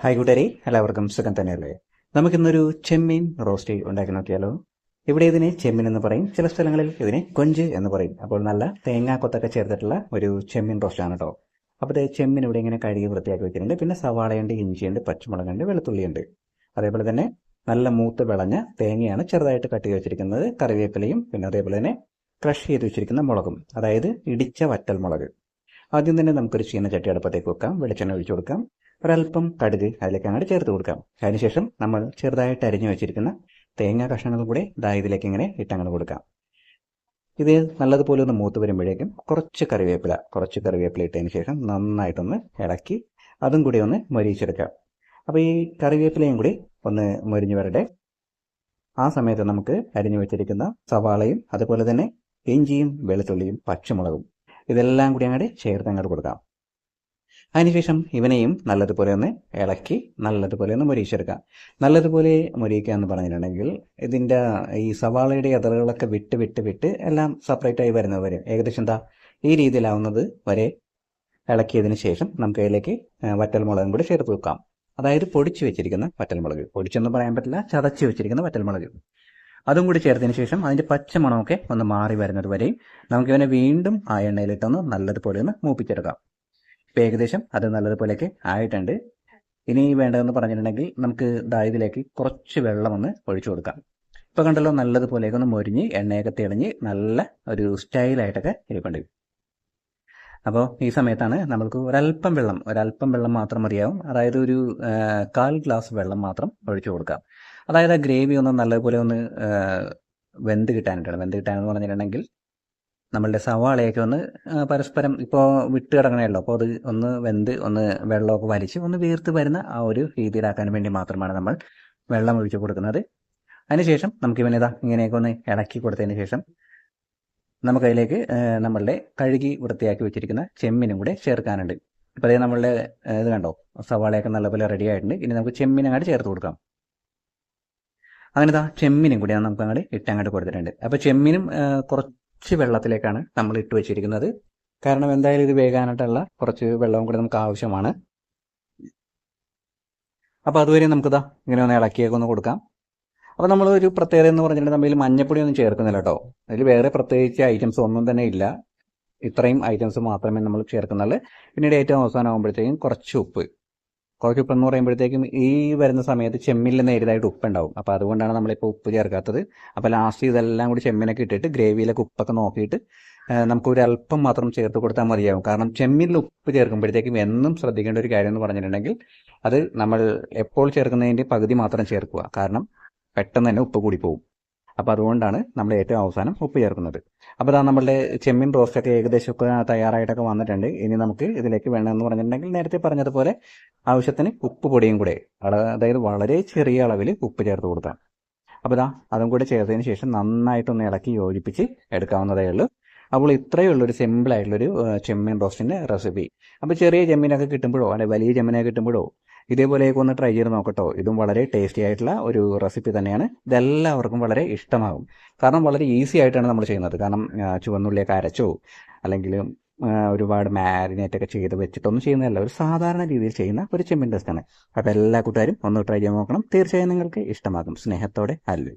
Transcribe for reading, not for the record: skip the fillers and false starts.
Hi കൂട്ടുകാരെ, എല്ലാവർക്കും സുഖം തന്നെയല്ലേ? നമുക്കിന്നൊരു ചെമ്മീൻ റോസ്റ്റ് ഉണ്ടാക്കി നോക്കിയാലോ? ഇവിടെ ഇതിനെ ചെമ്മീൻ എന്ന് പറയും, ചില സ്ഥലങ്ങളിൽ ഇതിനെ കൊഞ്ച് എന്ന് പറയും. അപ്പോൾ നല്ല തേങ്ങാക്കൊത്തൊക്കെ ചേർത്തിട്ടുള്ള ഒരു ചെമ്മീൻ റോസ്റ്റ് ആണ് കേട്ടോ. അപ്പോൾ ചെമ്മീൻ ഇവിടെ ഇങ്ങനെ കഴുകി വൃത്തിയാക്കി വെച്ചിട്ടുണ്ട്. പിന്നെ സവാളയുണ്ട്, ഇഞ്ചിയുണ്ട്, പച്ചമുളകുണ്ട്, വെളുത്തുള്ളിയുണ്ട്. അതേപോലെ തന്നെ നല്ല മൂത്ത് വിളഞ്ഞ തേങ്ങയാണ് ചെറുതായിട്ട് കട്ട് ചെയ്ത് വെച്ചിരിക്കുന്നത്. കറിവേപ്പിലയും പിന്നെ അതേപോലെ തന്നെ ക്രഷ് ചെയ്ത് വെച്ചിരിക്കുന്ന മുളകും, അതായത് ഇടിച്ച വറ്റൽ മുളക്. ആദ്യം തന്നെ നമുക്കൊരു ചീനച്ചട്ടി അടുപ്പത്തേക്ക് വെക്കാം. വെളിച്ചെണ്ണ ഒഴിച്ചു കൊടുക്കാം. ഒരല്പം കടുക് അതിലേക്ക് അങ്ങോട്ട് ചേർത്ത് കൊടുക്കാം. അതിനുശേഷം നമ്മൾ ചെറുതായിട്ട് അരിഞ്ഞു വെച്ചിരിക്കുന്ന തേങ്ങ കഷ്ണങ്ങളും കൂടെ ഇതിലേക്ക് ഇങ്ങനെ ഇട്ടങ്ങോട്ട് കൊടുക്കാം. ഇത് നല്ലതുപോലെ ഒന്ന് മൂത്ത് വരുമ്പോഴേക്കും കുറച്ച് കറിവേപ്പില ഇട്ടതിന് ശേഷം നന്നായിട്ടൊന്ന് ഇളക്കി അതും കൂടി ഒന്ന് മൊരിയിച്ചെടുക്കാം. അപ്പോൾ ഈ കറിവേപ്പിലയും കൂടി ഒന്ന് മൊരിഞ്ഞു വരട്ടെ. ആ സമയത്ത് നമുക്ക് അരിഞ്ഞു വെച്ചിരിക്കുന്ന സവാളയും അതുപോലെ തന്നെ ഇഞ്ചിയും വെളുത്തുള്ളിയും പച്ചമുളകും ഇതെല്ലാം കൂടി അങ്ങോട്ട് ചേർത്ത് അങ്ങോട്ട് കൊടുക്കാം. അതിനുശേഷം ഇവനെയും നല്ലതുപോലെ ഒന്ന് ഇളക്കി നല്ലതുപോലെ ഒന്ന് മൊരിയിച്ചെടുക്കാം. നല്ലതുപോലെ മൊരിയിക്കുക എന്ന് പറഞ്ഞിട്ടുണ്ടെങ്കിൽ ഇതിൻ്റെ ഈ സവാളയുടെ എതളുകളൊക്കെ വിട്ട് എല്ലാം സെപ്പറേറ്റ് ആയി വരുന്നത് വരെ ഏകദേശം ഈ രീതിയിലാവുന്നത് വരെ ഇളക്കിയതിന് ശേഷം നമുക്ക് അതിലേക്ക് വറ്റൽമുളകും കൂടി ചേർത്ത് വെക്കാം. അതായത് പൊടിച്ച് വെച്ചിരിക്കുന്ന വറ്റൽമുളക്, പൊടിച്ചൊന്നും പറയാൻ പറ്റില്ല, ചതച്ച് വെച്ചിരിക്കുന്ന വറ്റൽമുളക് അതും കൂടി ചേർത്തതിന് ശേഷം അതിൻ്റെ പച്ചമണമൊക്കെ ഒന്ന് മാറി വരുന്നത് വരെയും നമുക്കിവനെ വീണ്ടും ആ എണ്ണയിലിട്ടൊന്ന് നല്ലതുപോലെ ഒന്ന് മൂപ്പിച്ചെടുക്കാം. ഇപ്പം ഏകദേശം അത് നല്ലതുപോലെയൊക്കെ ആയിട്ടുണ്ട്. ഇനി വേണ്ടതെന്ന് പറഞ്ഞിട്ടുണ്ടെങ്കിൽ നമുക്ക് ഇതിലേക്ക് കുറച്ച് വെള്ളം ഒന്ന് ഒഴിച്ചു കൊടുക്കാം. ഇപ്പോൾ കണ്ടല്ലോ, നല്ലതുപോലെയൊക്കെ ഒന്ന് മൊരിഞ്ഞ് എണ്ണയൊക്കെ തെളിഞ്ഞ് നല്ല ഒരു സ്റ്റൈലായിട്ടൊക്കെ ഇരിപ്പുണ്ട്. അപ്പോൾ ഈ സമയത്താണ് നമ്മൾക്ക് ഒരല്പം വെള്ളം മാത്രം മതിയാവും. അതായത് ഒരു 1/4 ഗ്ലാസ് വെള്ളം മാത്രം ഒഴിച്ചു കൊടുക്കാം. അതായത് ആ ഗ്രേവി ഒന്ന് നല്ലതുപോലെ ഒന്ന് വെന്ത് കിട്ടാനെന്ന് പറഞ്ഞിട്ടുണ്ടെങ്കിൽ നമ്മളുടെ സവാളയൊക്കെ ഒന്ന് പരസ്പരം ഇപ്പോൾ വിട്ട് കിടക്കണമല്ലോ. അപ്പോൾ അത് ഒന്ന് വെന്ത് ഒന്ന് വെള്ളമൊക്കെ വലിച്ച് ഒന്ന് വീർത്ത് വരുന്ന ആ ഒരു രീതിയിലാക്കാൻ വേണ്ടി മാത്രമാണ് നമ്മൾ വെള്ളം ഒഴിച്ച് കൊടുക്കുന്നത്. അതിനുശേഷം നമുക്ക് ഇങ്ങനെയൊക്കെ ഒന്ന് ഇളക്കി കൊടുത്തതിന് ശേഷം നമുക്കതിലേക്ക് നമ്മളുടെ കഴുകി വൃത്തിയാക്കി വെച്ചിരിക്കുന്ന ചെമ്മീനും കൂടെ ചേർക്കാനുണ്ട്. ഇപ്പോൾ അതേ നമ്മളുടെ ഇത് കണ്ടോ, സവാളയൊക്കെ നല്ലപോലെ റെഡി ആയിട്ടുണ്ട്. ഇനി നമുക്ക് ചെമ്മീൻ അങ്ങോട്ട് ചേർത്ത് കൊടുക്കാം. അങ്ങനെ ചെമ്മീനും കൂടി നമുക്ക് അങ്ങോട്ട് ഇട്ടങ്ങോട്ട് കൊടുത്തിട്ടുണ്ട്. അപ്പോൾ ചെമ്മീനും കുറച്ച് വെള്ളത്തിലേക്കാണ് നമ്മൾ ഇട്ട് വെച്ചിരിക്കുന്നത്. കാരണം എന്തായാലും ഇത് വേകാനായിട്ടുള്ള കുറച്ച് വെള്ളവും കൂടി നമുക്ക് ആവശ്യമാണ്. അപ്പോൾ അതുവരെ നമുക്കിതാ ഇങ്ങനെ ഒന്ന് ഇളക്കിയൊക്കെ ഒന്ന് കൊടുക്കാം. അപ്പോൾ നമ്മളൊരു പ്രത്യേകത എന്ന് പറഞ്ഞിട്ടുണ്ടെങ്കിൽ നമ്മൾ മഞ്ഞപ്പൊടി ഒന്നും ചേർക്കുന്നില്ല കേട്ടോ. അതിൽ വേറെ പ്രത്യേകിച്ച് ഐറ്റംസ് ഒന്നും തന്നെ ഇല്ല. ഇത്രയും ഐറ്റംസ് മാത്രമേ നമ്മൾ ചേർക്കുന്നുള്ളൂ. പിന്നീട് ഏറ്റവും അവസാനം ആകുമ്പോഴത്തേക്കും കുറച്ച് ഉപ്പ് എന്ന് പറയുമ്പോഴത്തേക്കും ഈ വരുന്ന സമയത്ത് ചെമ്മീനിൽ നേരിയതായിട്ട് ഉപ്പുണ്ടാവും. അപ്പോൾ അതുകൊണ്ടാണ് നമ്മളിപ്പോൾ ഉപ്പ് ചേർക്കാത്തത്. അപ്പോൾ ലാസ്റ്റ് ഇതെല്ലാം കൂടി ചെമ്മീനൊക്കെ ഇട്ടിട്ട് ഗ്രേവിയിലൊക്കെ ഉപ്പൊക്കെ നോക്കിയിട്ട് നമുക്കൊരു അല്പം മാത്രം ചേർത്ത് കൊടുത്താൽ മതിയാവും. കാരണം ചെമ്മീനിൽ ഉപ്പ് ചേർക്കുമ്പോഴത്തേക്കും എന്നും ശ്രദ്ധിക്കേണ്ട ഒരു കാര്യം എന്ന് പറഞ്ഞിട്ടുണ്ടെങ്കിൽ അത് നമ്മൾ എപ്പോൾ ചേർക്കുന്നതിൻ്റെ പകുതി മാത്രം ചേർക്കുക. കാരണം പെട്ടെന്ന് തന്നെ ഉപ്പ് കൂടി പോകും. അപ്പോൾ അതുകൊണ്ടാണ് നമ്മൾ ഏറ്റവും അവസാനം ഉപ്പ് ചേർക്കുന്നത്. അപ്പോൾ നമ്മളുടെ ചെമ്മീൻ റോസ്റ്റൊക്കെ ഏകദേശമൊക്കെ തയ്യാറായിട്ടൊക്കെ വന്നിട്ടുണ്ട്. ഇനി നമുക്ക് ഇതിലേക്ക് വേണമെന്ന് പറഞ്ഞിട്ടുണ്ടെങ്കിൽ നേരത്തെ പറഞ്ഞതുപോലെ ആവശ്യത്തിന് ഉപ്പ് പൊടിയും കൂടെ, അതായത് വളരെ ചെറിയ അളവിൽ ഉപ്പ് ചേർത്ത് കൊടുക്കാം. അപ്പോൾ അതും കൂടെ ചേർത്തതിന് ശേഷം നന്നായിട്ടൊന്ന് ഇളക്കി യോജിപ്പിച്ച് എടുക്കാവുന്നതേ ഉള്ളൂ. അപ്പോൾ ഇത്രയേ ഉള്ളൊരു സിമ്പിളായിട്ടുള്ളൊരു ചെമ്മീൻ റോസ്റ്റിൻ്റെ റെസിപ്പി. അപ്പോൾ ചെറിയ ചെമ്മീനൊക്കെ കിട്ടുമ്പോഴോ അല്ലെങ്കിൽ വലിയ ചെമ്മീനൊക്കെ കിട്ടുമ്പോഴോ ഇതേപോലെയൊക്കെ ഒന്ന് ട്രൈ ചെയ്ത് നോക്കട്ടോ. ഇതും വളരെ ടേസ്റ്റി ആയിട്ടുള്ള ഒരു റെസിപ്പി തന്നെയാണ്. ഇതെല്ലാവർക്കും വളരെ ഇഷ്ടമാകും. കാരണം വളരെ ഈസി ആയിട്ടാണ് നമ്മൾ ചെയ്യുന്നത്. കാരണം ചുവന്നുള്ളിയൊക്കെ അരച്ചോ അല്ലെങ്കിൽ ഒരുപാട് മാരിനേറ്റ് ഒക്കെ ചെയ്ത് വെച്ചിട്ടൊന്നും ചെയ്യുന്നതല്ല. ഒരു സാധാരണ രീതിയിൽ ചെയ്യുന്ന ഒരു ചെമ്മീൻ റെസിപ്പിയാണ്. അപ്പോൾ എല്ലാ കൂട്ടുകാരും ഒന്ന് ട്രൈ ചെയ്ത് നോക്കണം. തീർച്ചയായും നിങ്ങൾക്ക് ഇഷ്ടമാകും. സ്നേഹത്തോടെ അല്ലു.